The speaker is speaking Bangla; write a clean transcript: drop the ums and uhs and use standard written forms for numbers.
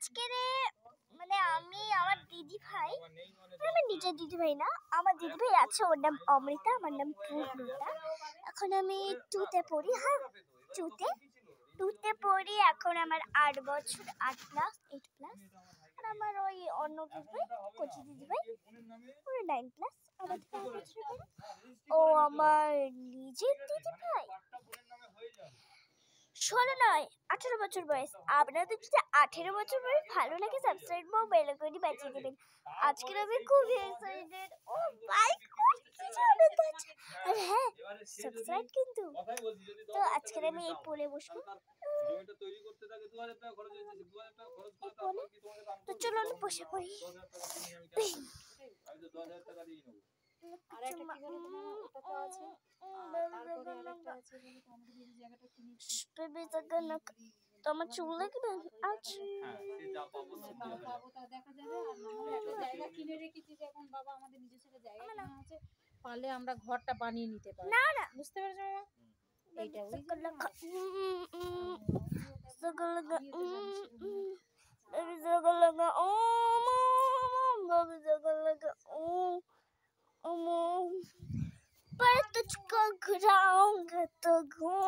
আজকে মানে আমি আমার দিদি ভাই, আমার নিজের দিদি ভাই না, আমার দিদি ভাই আছে, ওর নাম অমৃতা, আমার নাম পূর্ণতা। এখন আমি 2তে পড়ি। হ্যাঁ, 2তে পড়ি। এখন আমার 8 বছর, 8+, 8+। আর আমার ওই অন্য দিদি ভাই, কচি দিদি ভাই, ওরা 9+, আমার থেকে 1 বছর বড়। ও আমার নিজের দিদি ভাই 16 নয় 18 বছর বয়স। আপনাদের যদি 18 বছর বয়স ভালো লাগে, সাবস্ক্রাইব বা বেল আইকনটি বাজিয়ে দেবেন। আজকে আমি খুব এক্সাইটেড। ও মাই গড, কি জানো তো। আর হ্যাঁ, সাবস্ক্রাইব কিন্তু। তো আজকে আমি এই পড়ে বসবো। তো চলো আমি বসে পড়ি। আর একটা কি বলে তোমার ওটা তো আছে, তারপরে আরেকটা আছে বলে তো আমাদের এই জায়গাটা কিনে তোমার চুল দেখবে আচ্ছা পাবো তা দেখা যাবে। আর না হলে একটা জায়গা কিনে রেখেছি, যখন বাবা আমাদের নিজস্ব একটা জায়গা কিনা আছে, পারলে আমরা ঘরটা বানিয়ে নিতে পারি। না না, বুঝতে পেরেছো মামা? এইটা ওই पर तुझको घुराऊंगा तो घूम